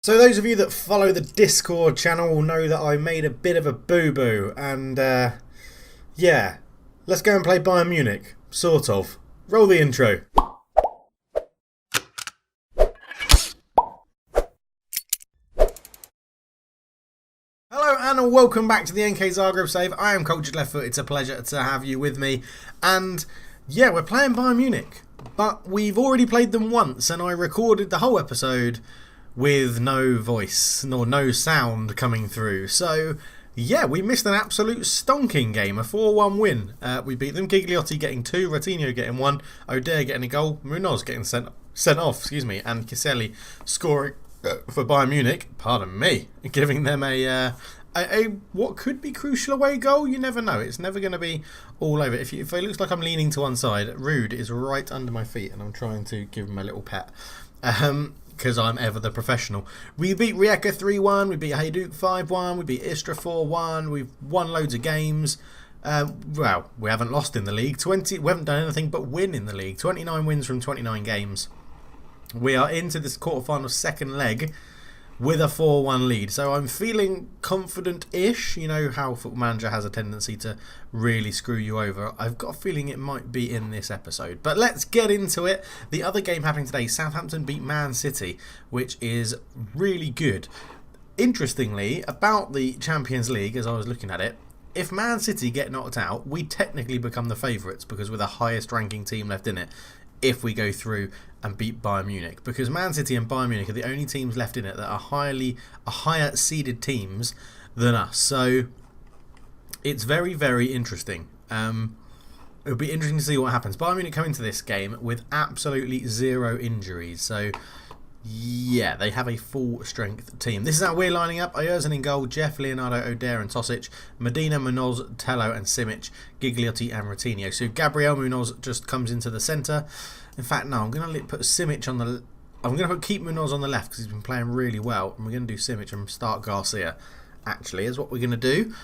So those of you that follow the Discord channel will know that I made a bit of a boo-boo and yeah, let's go and play Bayern Munich, sort of. Roll the intro. Hello and welcome back to the NK Zagreb save. I am Cultured Left Foot, it's a pleasure to have you with me. And yeah, we're playing Bayern Munich, but we've already played them once and I recorded the whole episode with no voice, nor no sound coming through. So, yeah, we missed an absolute stonking game, a 4-1 win. We beat them, Gigliotti getting 2, Ratinho getting 1, O'Dea getting a goal, Munoz getting sent off, and Kiseli scoring for Bayern Munich, pardon me, giving them a what could be crucial away goal. You never know. It's never going to be all over. If it looks like I'm leaning to one side, Rude is right under my feet and I'm trying to give him a little pet. Because I'm ever the professional. We beat Rijeka 3-1, we beat Hajduk 5-1, we beat Istra 4-1, we've won loads of games. Well, we haven't lost in the league. We haven't done anything but win in the league. 29 wins from 29 games. We are into this quarterfinal second leg with a 4-1 lead. So I'm feeling confident-ish. You know how Football Manager has a tendency to really screw you over. I've got a feeling it might be in this episode. But let's get into it. The other game happening today, Southampton beat Man City, which is really good. Interestingly, about the Champions League, as I was looking at it, if Man City get knocked out, we technically become the favourites because we're the highest ranking team left in it if we go through and beat Bayern Munich, because Man City and Bayern Munich are the only teams left in it that are higher seeded teams than us. So it's very, very interesting. It'll be interesting to see what happens. Bayern Munich come into this game with absolutely 0 injuries. So yeah, they have a full strength team. This is how we're lining up. Ayerzen in goal, Jeff, Leonardo, O'Dea and Tosic, Medina, Munoz, Tello and Simic, Gigliotti and Ratinho. So Gabriel Munoz just comes into the centre. In fact, no, I'm going to put Simic on the... I'm going to keep Munoz on the left because he's been playing really well. And we're going to do Simic and start Garcia, actually, is what we're going to do.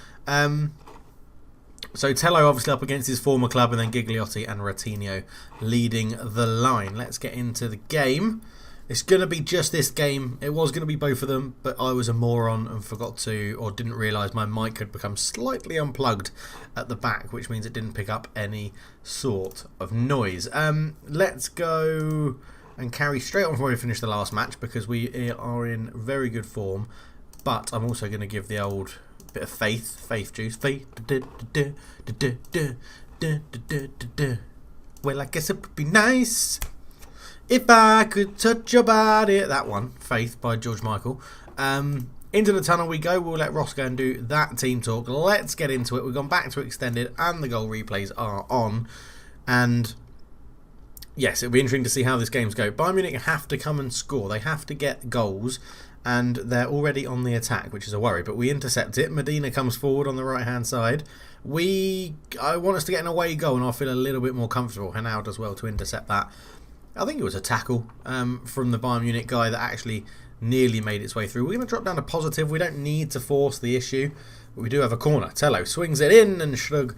So Tello obviously up against his former club, and then Gigliotti and Ratinho leading the line. Let's get into the game. It's going to be just this game. It was going to be both of them, but I was a moron and forgot to, or didn't realise my mic had become slightly unplugged at the back, which means it didn't pick up any sort of noise. Let's go and carry straight on from where we finished the last match, because we are in very good form. But I'm also going to give the old bit of faith juice. Well, I guess it would be nice if I could touch your body. That one, Faith by George Michael. Into the tunnel we go. We'll let Ross go and do that team talk. Let's get into it. We've gone back to extended and the goal replays are on. And yes, it'll be interesting to see how this game's go. Bayern Munich have to come and score. They have to get goals. And they're already on the attack, which is a worry. But we intercept it. Medina comes forward on the right-hand side. I want us to get an away goal and I'll feel a little bit more comfortable. Henao does well to intercept that. I think it was a tackle from the Bayern Munich guy that actually nearly made its way through. We're going to drop down to positive. We don't need to force the issue, but we do have a corner. Tello swings it in and Shurg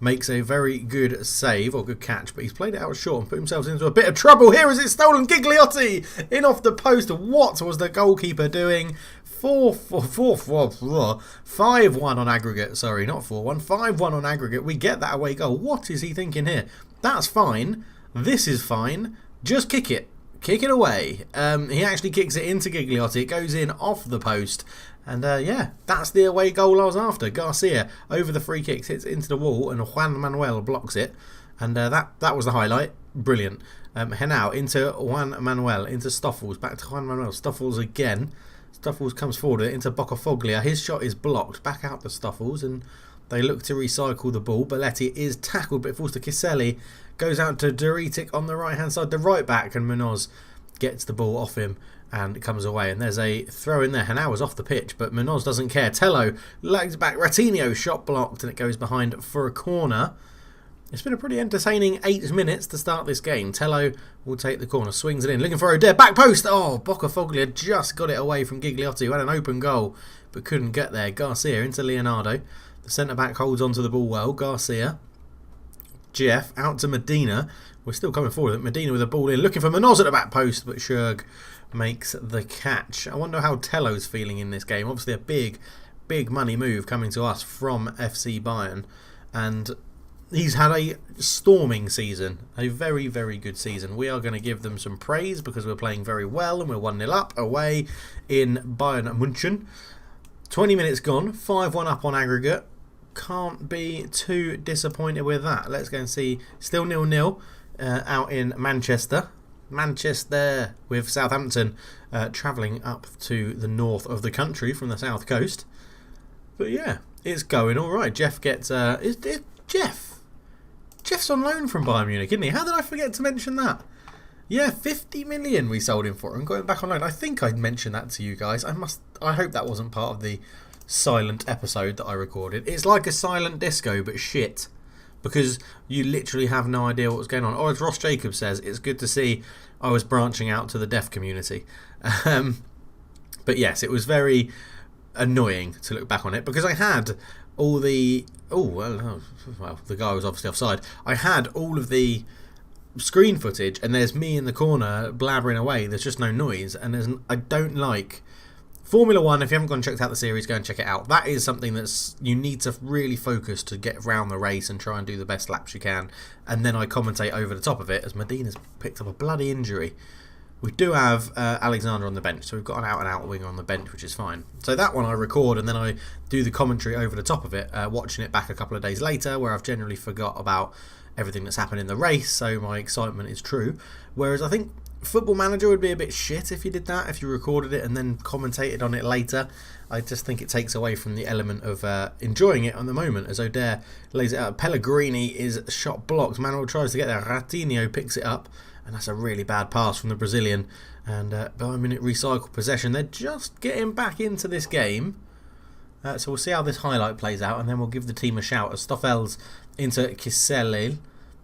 makes a very good save, or good catch, but he's played it out short and put himself into a bit of trouble. Here is it stolen. Gigliotti in off the post. What was the goalkeeper doing? 5-1 on aggregate. Sorry, not 4-1. 5-1 on aggregate. We get that away goal. What is he thinking here? That's fine. This is fine. Just kick it. Kick it away. He actually kicks it into Gigliotti. It goes in off the post. And yeah, that's the away goal I was after. Garcia over the free kicks, hits into the wall, and Juan Manuel blocks it. And that was the highlight. Brilliant. Henao into Juan Manuel, into Stoffels, back to Juan Manuel. Stoffels again. Stoffels comes forward into Boccafoglia. His shot is blocked. Back out to Stoffels, and they look to recycle the ball. Belletti is tackled, but it falls to Kiseli. Goes out to Duritic on the right-hand side, the right back, and Munoz gets the ball off him and comes away. And there's a throw in there. Henao was off the pitch, but Munoz doesn't care. Tello legs back. Ratinho shot blocked, and it goes behind for a corner. It's been a pretty entertaining 8 minutes to start this game. Tello will take the corner, swings it in, looking for O'Dea, back post. Oh, Boccafoglia just got it away from Gigliotti, who had an open goal but couldn't get there. Garcia into Leonardo. The centre-back holds onto the ball well. Garcia. Jeff out to Medina. We're still coming forward. Medina with a ball in, looking for Munoz at the back post, but Shurg makes the catch. I wonder how Tello's feeling in this game. Obviously a big money move coming to us from FC Bayern, and he's had a storming season, a very good season. We are going to give them some praise because we're playing very well and we're 1-0 up away in Bayern Munich. 20 minutes gone, 5-1 up on aggregate. Can't be too disappointed with that. Let's go and see. Still 0-0 out in Manchester with Southampton travelling up to the north of the country from the south coast. But yeah, it's going all right. Jeff gets Jeff's on loan from Bayern Munich, isn't he? How did I forget to mention that? Yeah, 50 million we sold him for and got him back on loan. I think I mentioned that to you guys. I hope that wasn't part of the silent episode that I recorded. It's like a silent disco, but shit. Because you literally have no idea what's going on. Or as Ross Jacobs says, it's good to see I was branching out to the deaf community. But yes, it was very annoying to look back on it because I had all the... well, the guy was obviously offside. I had all of the screen footage and there's me in the corner blabbering away. There's just no noise. And I don't like... Formula 1, if you haven't gone and checked out the series, go and check it out. That is something that's you need to really focus to get around the race and try and do the best laps you can. And then I commentate over the top of it as Medina's picked up a bloody injury. We do have Alexander on the bench, so we've got an out-and-out winger on the bench, which is fine. So that one I record and then I do the commentary over the top of it, watching it back a couple of days later where I've generally forgot about everything that's happened in the race, so my excitement is true. Whereas I think Football Manager would be a bit shit if you did that, if you recorded it and then commentated on it later. I just think it takes away from the element of enjoying it on the moment as O'Dare lays it out. Pellegrini is shot blocked. Manuel tries to get there. Ratinho picks it up and that's a really bad pass from the Brazilian. And Bayern Munich recycle possession. They're just getting back into this game. So we'll see how this highlight plays out and then we'll give the team a shout as Stoffels into Kisele.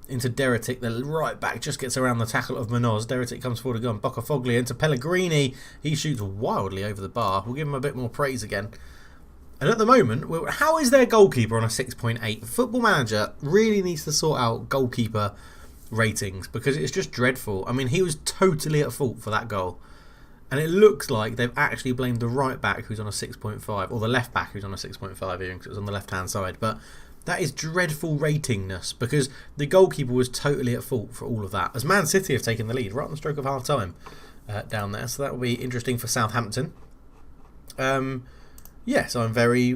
Into Deretic, the right back just gets around the tackle of Munoz. Deretic comes forward again. Boccafoglia into Pellegrini. He shoots wildly over the bar. We'll give him a bit more praise again. And at the moment, how is their goalkeeper on a 6.8? Football Manager really needs to sort out goalkeeper ratings because it's just dreadful. I mean, he was totally at fault for that goal. And it looks like they've actually blamed the right back who's on a 6.5 or the left back who's on a 6.5 here because it was on the left-hand side. But that is dreadful ratingness because the goalkeeper was totally at fault for all of that. As Man City have taken the lead right on the stroke of half time down there, so that will be interesting for Southampton. Yes, I'm very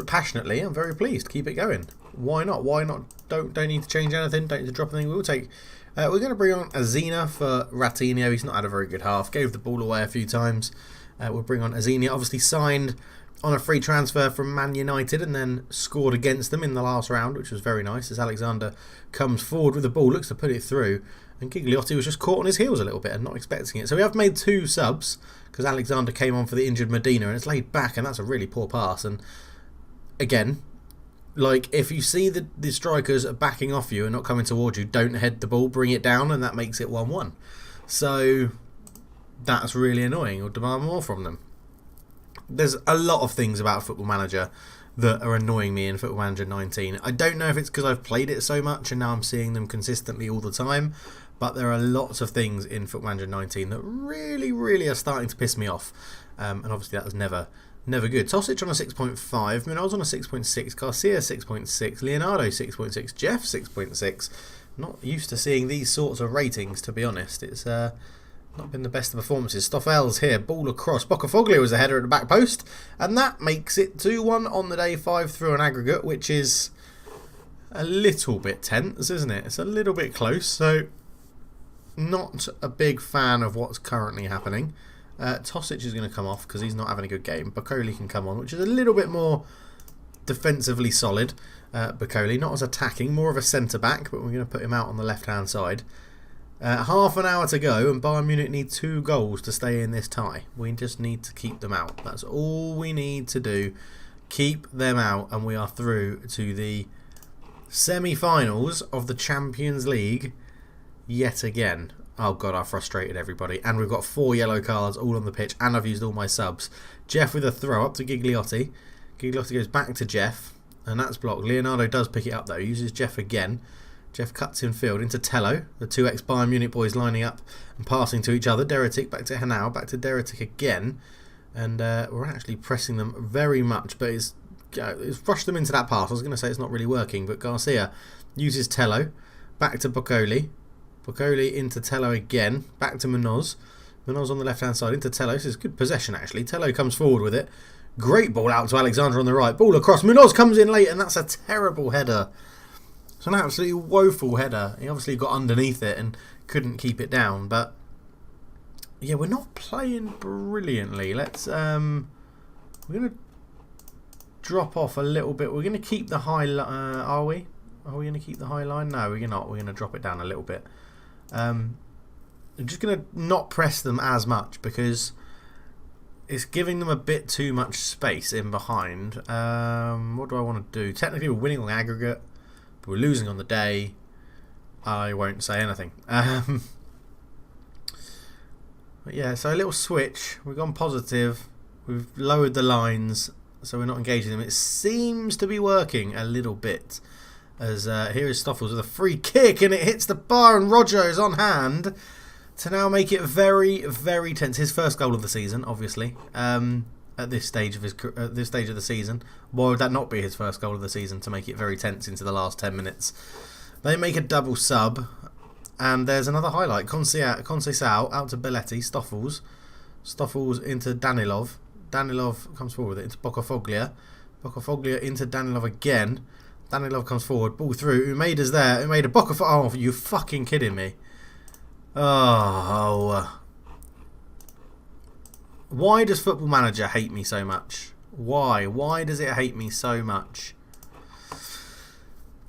passionately, I'm very pleased. Keep it going. Why not? Why not? Don't need to change anything. Don't need to drop anything. We'll take. We're going to bring on Azina for Ratinho. He's not had a very good half. Gave the ball away a few times. We'll bring on Azina. Obviously signed on a free transfer from Man United and then scored against them in the last round, which was very nice as Alexander comes forward with the ball, looks to put it through, and Gigliotti was just caught on his heels a little bit and not expecting it. So we have made 2 subs because Alexander came on for the injured Medina and it's laid back and that's a really poor pass. And again, like if you see the strikers are backing off you and not coming towards you, don't head the ball, bring it down, and that makes it 1-1. So that's really annoying. Or demand more from them. There's a lot of things about Football Manager that are annoying me in Football Manager 19. I don't know if it's because I've played it so much and now I'm seeing them consistently all the time, but there are lots of things in Football Manager 19 that really are starting to piss me off. And obviously that was never good. Tosic on a 6.5, Munoz on a 6.6, Garcia 6.6, Leonardo 6.6, Jeff 6.6. Not used to seeing these sorts of ratings, to be honest. It's not been the best of performances. Stoffels here, ball across. Boccafoglia was a header at the back post, and that makes it 2-1 on the day, 5-3 on aggregate, which is a little bit tense, isn't it? It's a little bit close, so not a big fan of what's currently happening. Tosic is going to come off because he's not having a good game. Bacoli can come on, which is a little bit more defensively solid. Bacoli, not as attacking, more of a centre-back, but we're going to put him out on the left-hand side. Half an hour to go and Bayern Munich need 2 goals to stay in this tie. We just need to keep them out. That's all we need to do. Keep them out and we are through to the semi-finals of the Champions League yet again. Oh god, I've frustrated everybody. And we've got 4 yellow cards all on the pitch and I've used all my subs. Jeff with a throw up to Gigliotti. Gigliotti goes back to Jeff and that's blocked. Leonardo does pick it up though. Uses Jeff again. Jeff cuts in field into Tello. The two ex-Bayern Munich boys lining up and passing to each other. Deretic back to Hanau, back to Deretic again. And we're actually pressing them very much, but it's rushed them into that pass. I was going to say it's not really working, but Garcia uses Tello. Back to Boccoli. Boccoli into Tello again. Back to Munoz. Munoz on the left-hand side into Tello. This is good possession, actually. Tello comes forward with it. Great ball out to Alexander on the right. Ball across. Munoz comes in late, and that's a terrible header. It's an absolutely woeful header. He obviously got underneath it and couldn't keep it down. But yeah, we're not playing brilliantly. Let's we're gonna drop off a little bit. We're gonna keep the high. Are we? Are we gonna keep the high line? No, we're not. We're gonna drop it down a little bit. I'm just gonna not press them as much because it's giving them a bit too much space in behind. What do I want to do? Technically, we're winning on aggregate. We're losing on the day. I won't say anything. But yeah, so a little switch. We've gone positive. We've lowered the lines, so we're not engaging them. It seems to be working a little bit. As here is Stoffels with a free kick, and it hits the bar, and Roger is on hand to now make it very, very tense. His first goal of the season, obviously. At this stage of the season, why would that not be his first goal of the season to make it very tense into the last 10 minutes? They make a double sub, and there's another highlight. Conceição out to Belletti, Stoffels into Danilov. Danilov comes forward with it into Boccafoglia. Boccafoglia into Danilov again. Danilov comes forward, ball through. Umeda's there. Umeda, Boccafoglia. Oh, you fucking kidding me? Oh. Why does Football Manager hate me so much? Why? Why does it hate me so much?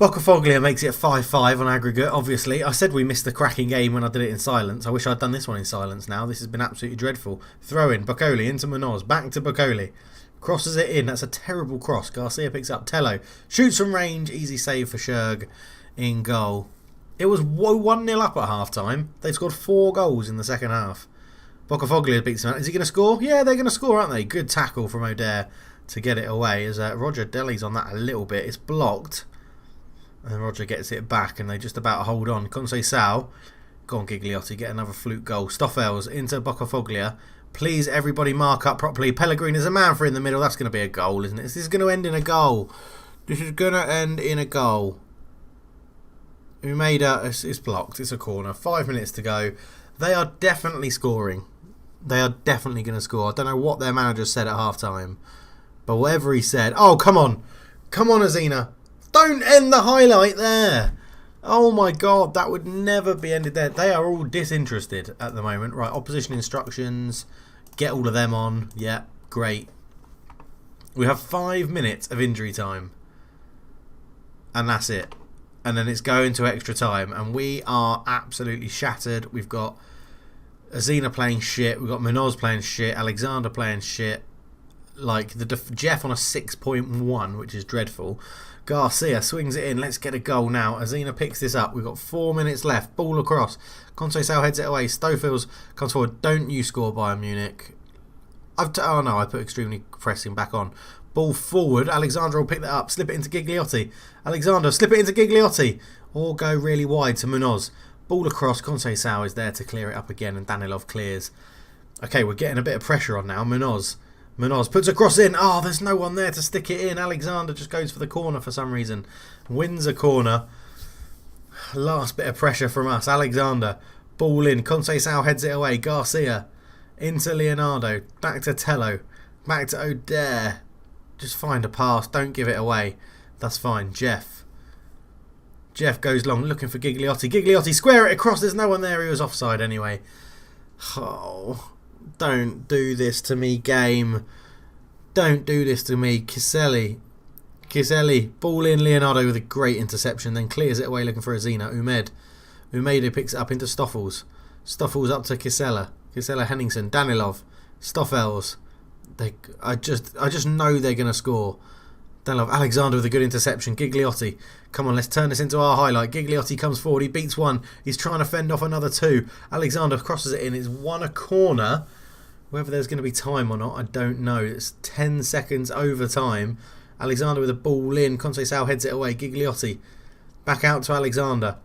Boccafoglia makes it 5-5 on aggregate, obviously. I said we missed the cracking game when I did it in silence. I wish I'd done this one in silence now. This has been absolutely dreadful. Throw in, Boccoli into Munoz. Back to Boccoli. Crosses it in. That's a terrible cross. Garcia picks up Tello. Shoots from range. Easy save for Scherg in goal. It was 1-0 up at half-time. They've scored 4 goals in the second half. Boccafoglia beats him out. Is he going to score? Yeah, they're going to score, aren't they? Good tackle from O'Dare to get it away. As Roger Deli's on that a little bit. It's blocked. And Roger gets it back, and they just about hold on. Conceição. Go on, Gigliotti. Get another fluke goal. Stoffels into Boccafoglia. Please, everybody mark up properly. Pellegrini is a man for in the middle. That's going to be a goal, isn't it? This is going to end in a goal. This is going to end in a goal. Umeda is blocked. It's a corner. 5 minutes to go. They are definitely scoring. They are definitely going to score. I don't know what their manager said at half-time. But whatever he said... Oh, come on. Come on, Azina. Don't end the highlight there. Oh, my God. That would never be ended there. They are all disinterested at the moment. Right, opposition instructions. Get all of them on. Yeah, great. We have 5 minutes of injury time. And that's it. And then it's going to extra time. And we are absolutely shattered. We've got Azina playing shit. We've got Munoz playing shit. Alexander playing shit. Like Jeff on a 6.1, which is dreadful. Garcia swings it in. Let's get a goal now. Azina picks this up. We've got 4 minutes left. Ball across. Conceição heads it away. Stoffels comes forward. Don't you score, Bayern Munich. Oh no, I put extremely pressing back on. Ball forward. Alexander will pick that up. Slip it into Gigliotti. Alexander, slip it into Gigliotti. Or go really wide to Munoz. Ball across. Conceição is there to clear it up again, and Danilov clears. Okay, we're getting a bit of pressure on now. Munoz puts a cross in. Oh, there's no one there to stick it in. Alexander just goes for the corner for some reason. Wins a corner. Last bit of pressure from us. Alexander. Ball in. Conceição heads it away. Garcia. Into Leonardo. Back to Tello. Back to O'Dare. Just find a pass. Don't give it away. That's fine. Jeff goes long looking for Gigliotti. Gigliotti, square it across. There's no one there. He was offside anyway. Oh... Don't do this to me, game. Don't do this to me. Kiselli. Ball in. Leonardo with a great interception. Then clears it away looking for Azina. Umeda picks it up into Stoffels. Stoffels up to Kisela. Henningsen. Danilov. Stoffels. I just know they're going to score. Danilov. Alexander with a good interception. Gigliotti. Come on, let's turn this into our highlight. Gigliotti comes forward. He beats one. He's trying to fend off another 2. Alexander crosses it in. It's 1 a corner. Whether there's going to be time or not, I don't know. It's 10 seconds over time. Alexander with a ball in. Conceição heads it away. Gigliotti. Back out to Alexander.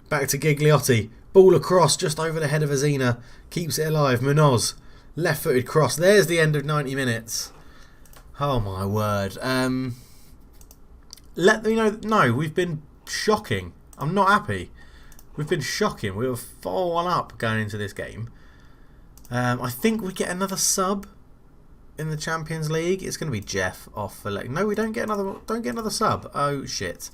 Back to Gigliotti. Ball across just over the head of Azina. Keeps it alive. Munoz. Left-footed cross. There's the end of 90 minutes. Oh my word. Let me know. No, we've been shocking. I'm not happy. We've been shocking. We were 4-1 up going into this game. I think we get another sub in the Champions League. It's going to be Jeff off for no, we don't get another sub. Oh shit.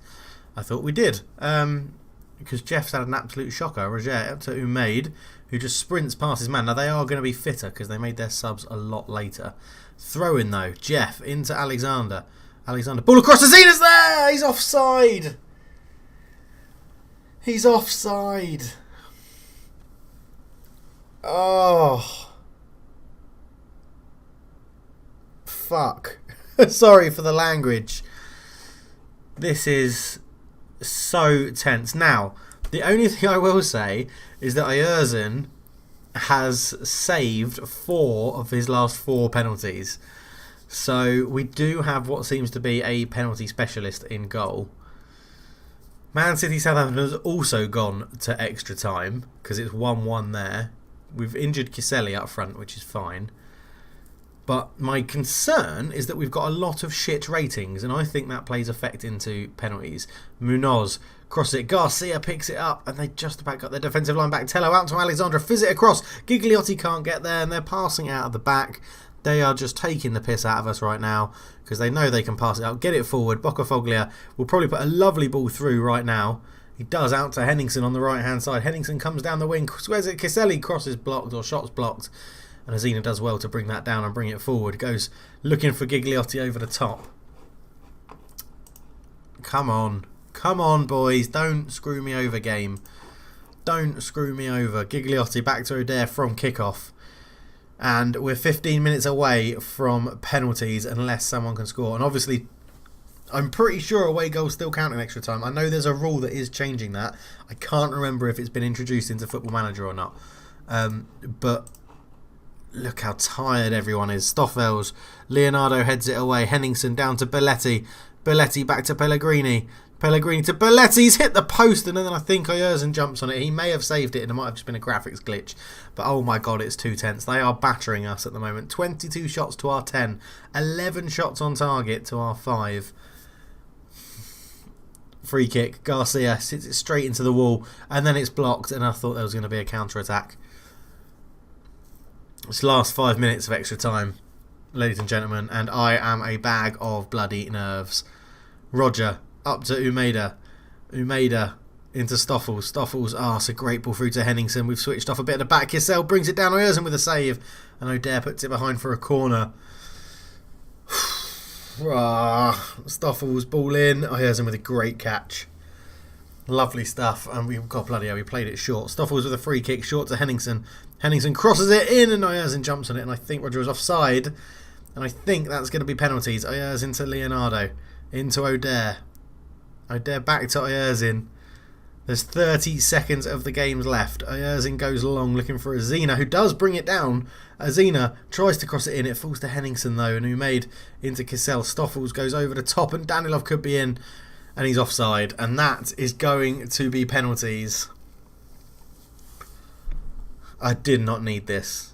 I thought we did. Because Jeff's had an absolute shocker. Roger up to Umaid, who just sprints past his man. Now they are going to be fitter because they made their subs a lot later. Throw in though. Jeff into Alexander. Alexander. Ball across. Azina's there! He's offside. He's offside. Oh. Fuck. Sorry for the language. This is so tense. Now, the only thing I will say is that Ayerzin has saved 4 of his last 4 penalties. So we do have what seems to be a penalty specialist in goal. Man City Southampton has also gone to extra time because it's 1-1 there. We've injured Kiseli up front, which is fine. But my concern is that we've got a lot of shit ratings, and I think that plays effect into penalties. Munoz crosses it. Garcia picks it up, and they just about got their defensive line back. Tello out to Alexandra. Fizz it across. Gigliotti can't get there, and they're passing it out of the back. They are just taking the piss out of us right now because they know they can pass it out. Get it forward. Boccafoglia will probably put a lovely ball through right now. He does out to Henningsen on the right-hand side. Henningsen comes down the wing. Squares it. Kiseli crosses blocked or shots blocked. And Azina does well to bring that down and bring it forward. Goes looking for Gigliotti over the top. Come on. Come on, boys. Don't screw me over, game. Don't screw me over. Gigliotti back to O'Dare from kickoff. And we're 15 minutes away from penalties unless someone can score. And obviously, I'm pretty sure away goals still count in extra time. I know there's a rule that is changing that. I can't remember if it's been introduced into Football Manager or not. But look how tired everyone is. Stoffels. Leonardo heads it away. Henningsen down to Belletti. Belletti back to Pellegrini. Pellegrini to Belletti. He's hit the post and then I think Ayerzin jumps on it. He may have saved it and it might have just been a graphics glitch. But oh my god, it's too tense. They are battering us at the moment. 22 shots to our 10. 11 shots on target to our 5. Free kick. Garcia sits it straight into the wall and then it's blocked and I thought there was going to be a counter-attack. It's the last 5 minutes of extra time, ladies and gentlemen, and I am a bag of bloody nerves. Roger up to Umaida. Umaida into Stoffels. Stoffels, it's a great ball through to Henningsen. We've switched off a bit at the back. Kissel brings it down. Ayerzin with a save. And O'Dare puts it behind for a corner. Stoffels ball in. Ayerzin with a great catch. Lovely stuff. And we've got bloody hell, we played it short. Stoffels with a free kick short to Henningsen. Henningsen crosses it in and Ayerzin jumps on it. And I think Roger is offside. And I think that's going to be penalties. Ayerzin to Leonardo. Into O'Dare. O'Dare back to Ayerzin. There's 30 seconds of the games left. Ayerzin goes long looking for Azina, who does bring it down. Azina tries to cross it in. It falls to Henningsen though, and Umaid into Kissel. Stoffels goes over the top, and Danilov could be in, and he's offside. And that is going to be penalties. I did not need this.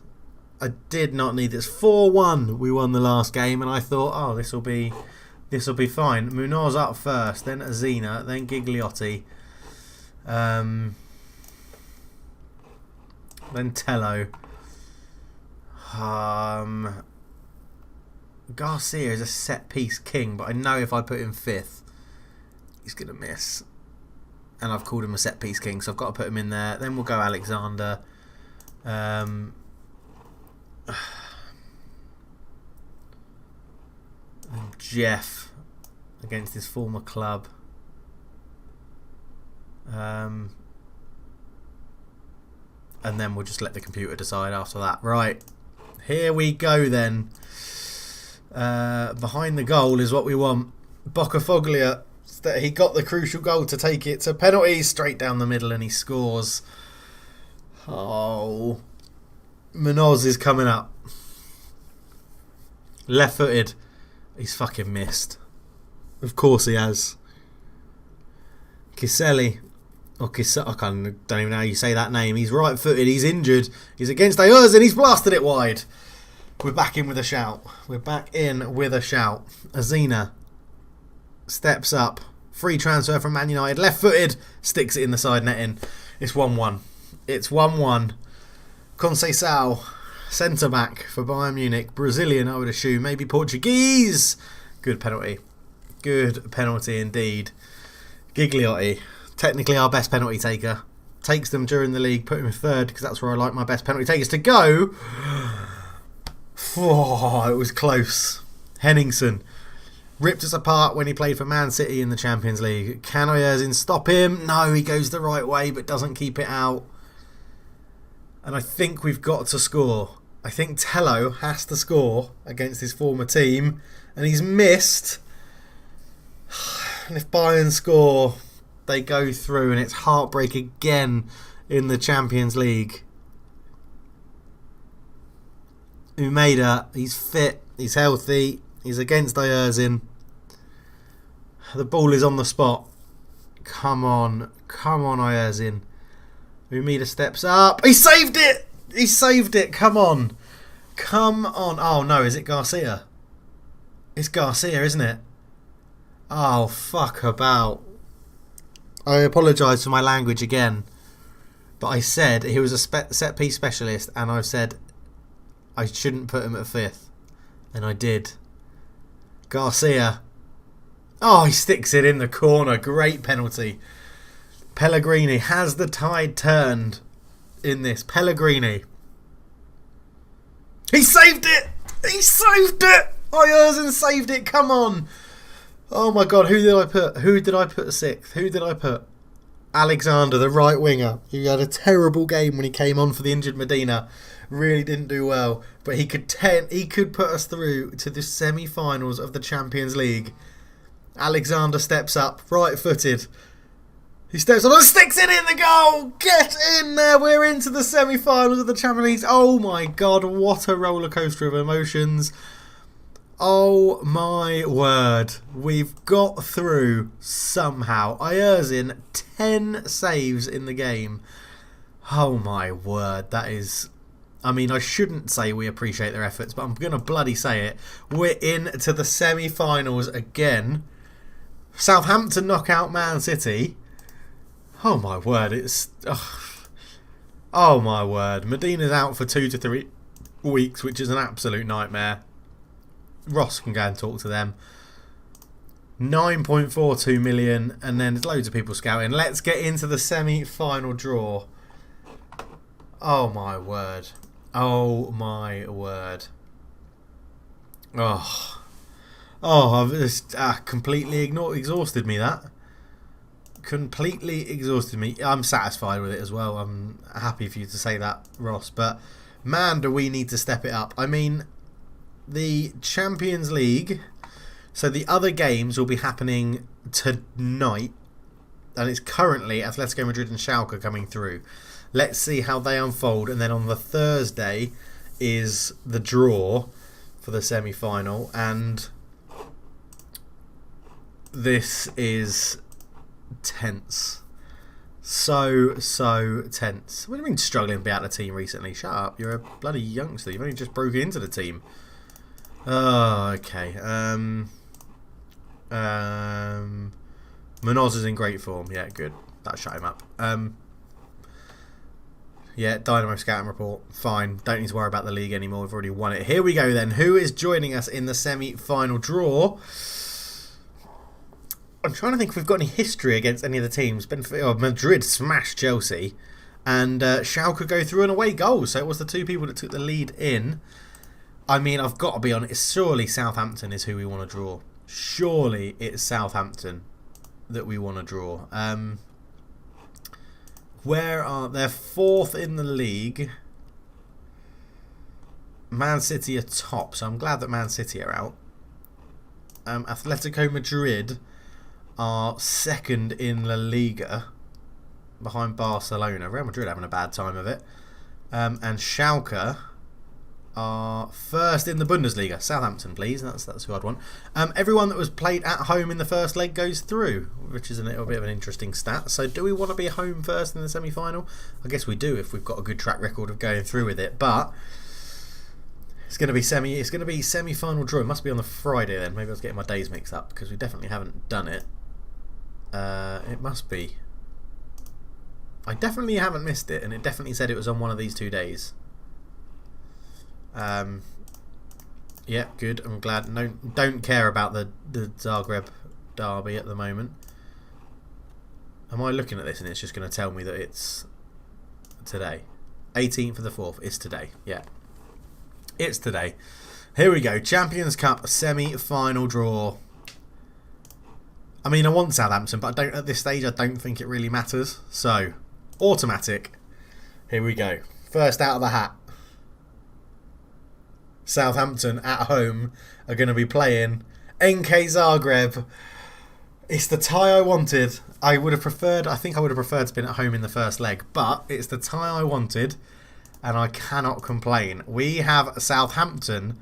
I did not need this. 4-1 we won the last game, and I thought, this will be fine. Munoz up first, then Azina, then Gigliotti. Then Tello. Garcia is a set piece king, but I know if I put him 5th, he's going to miss. And I've called him a set piece king, so I've got to put him in there. Then we'll go Alexander. Jeff against his former club. And then we'll just let the computer decide after that. Right, here we go then. Behind the goal is what we want. Boccafoglia, he got the crucial goal to take it to penalties, straight down the middle, and he scores. Oh, Munoz is coming up. Left-footed. He's fucking missed. Of course he has. Kiselli. Or I don't even know how you say that name. He's right-footed. He's injured. He's against Ayers and he's blasted it wide. We're back in with a shout. Azina steps up. Free transfer from Man United. Left-footed. Sticks it in the side netting. It's 1-1. Conceição, centre-back for Bayern Munich. Brazilian, I would assume. Maybe Portuguese. Good penalty indeed. Gigliotti, technically our best penalty taker. Takes them during the league. Put him in third because that's where I like my best penalty takers to go. Oh, it was close. Henningsen ripped us apart when he played for Man City in the Champions League. Can Oyarzin stop him? No, he goes the right way but doesn't keep it out. And I think we've got to score. I think Tello has to score against his former team. And he's missed. And if Bayern score, they go through and it's heartbreak again in the Champions League. Umeda, he's fit, he's healthy, he's against Oyarzin. The ball is on the spot. Come on Oyarzin. Umeda steps up. He saved it. Come on. Oh no, is it Garcia? It's Garcia, isn't it? Oh, fuck about. I apologise for my language again. But I said he was a set piece specialist and I've said I shouldn't put him at fifth. And I did. Garcia. Oh, he sticks it in the corner. Great penalty. Pellegrini. Has the tide turned in this? Pellegrini. He saved it! Oyarzin saved it. Come on. Oh my God. Who did I put sixth? Alexander, the right winger. He had a terrible game when he came on for the injured Medina. Really didn't do well. But he could put us through to the semi-finals of the Champions League. Alexander steps up, right-footed. He steps up and sticks it in the goal. Get in there. We're into the semi-finals of the Champions League. Oh my God, what a roller coaster of emotions. Oh my word. We've got through somehow. Oyarzin, 10 saves in the game. Oh my word. That is... I mean, I shouldn't say we appreciate their efforts, but I'm going to bloody say it. We're into the semi-finals again. Southampton knock out Man City. Oh my word, it's... Oh my word. Medina's out for 2 to 3 weeks, which is an absolute nightmare. Ross can go and talk to them. 9.42 million, and then there's loads of people scouting. Let's get into the semi-final draw. Oh my word. Oh my word. I've just completely exhausted me, that. Completely exhausted me. I'm satisfied with it as well. I'm happy for you to say that, Ross. But man, do we need to step it up. I mean, the Champions League, so the other games will be happening tonight, and it's currently Atletico Madrid and Schalke coming through. Let's see how they unfold, and then on the Thursday is the draw for the semi-final, and this is tense. So tense. What do you mean struggling to be out of the team recently? Shut up, you're a bloody youngster. You've only just broken into the team. Oh, okay. Munoz is in great form. Yeah, good. That shut him up. Yeah, Dynamo scouting report. Fine. Don't need to worry about the league anymore. We've already won it. Here we go then. Who is joining us in the semi-final draw? I'm trying to think if we've got any history against any of the teams. Madrid smashed Chelsea, and Schalke go through an away goal. So it was the two people that took the lead in. I mean, I've got to be honest. Surely Southampton is who we want to draw. Surely it's Southampton that we want to draw. They're fourth in the league. Man City are top, so I'm glad that Man City are out. Atletico Madrid are second in La Liga, behind Barcelona. Real Madrid having a bad time of it. And Schalke are first in the Bundesliga. Southampton, please. That's who I'd want. Everyone that was played at home in the first leg goes through, which is a little bit of an interesting stat. So do we want to be home first in the semi-final? I guess we do if we've got a good track record of going through with it. But it's going to be semi-final draw. It must be on the Friday then. Maybe I was getting my days mixed up because we definitely haven't done it. It must be. I definitely haven't missed it, and it definitely said it was on one of these 2 days. Yeah, good. I'm glad. No, don't care about the Zagreb derby at the moment. Am I looking at this and it's just going to tell me that it's today? 18th of the 4th. It's today. Yeah, it's today. Here we go. Champions Cup semi-final draw. I mean, I want Southampton, but I don't. At this stage, I don't think it really matters. So, automatic. Here we go. First out of the hat. Southampton at home are going to be playing NK Zagreb. It's the tie I wanted. I think I would have preferred to have been at home in the first leg, but it's the tie I wanted, and I cannot complain. We have Southampton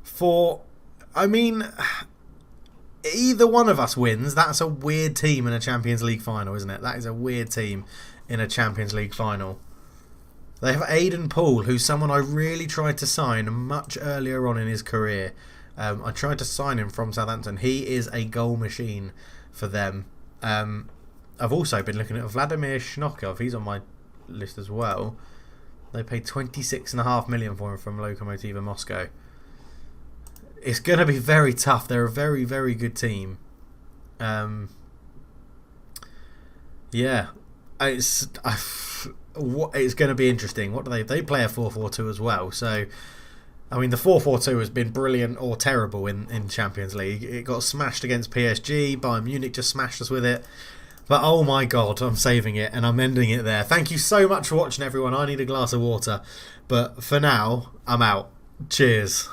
for, I mean, either one of us wins. That's a weird team in a Champions League final, isn't it? That is a weird team in a Champions League final. They have Aidan Poole, who's someone I really tried to sign much earlier on in his career. I tried to sign him from Southampton. He is a goal machine for them. I've also been looking at Vladimir Shnokov. He's on my list as well. They paid 26.5 million for him from Lokomotiva Moscow. It's going to be very tough. They're a very, very good team. Yeah, it's going to be interesting. What do they play a 4-4-2 as well? So, I mean, the 4-4-2 has been brilliant or terrible in Champions League. It got smashed against PSG. Bayern Munich just smashed us with it. But oh my God, I'm saving it and I'm ending it there. Thank you so much for watching, everyone. I need a glass of water. But for now, I'm out. Cheers.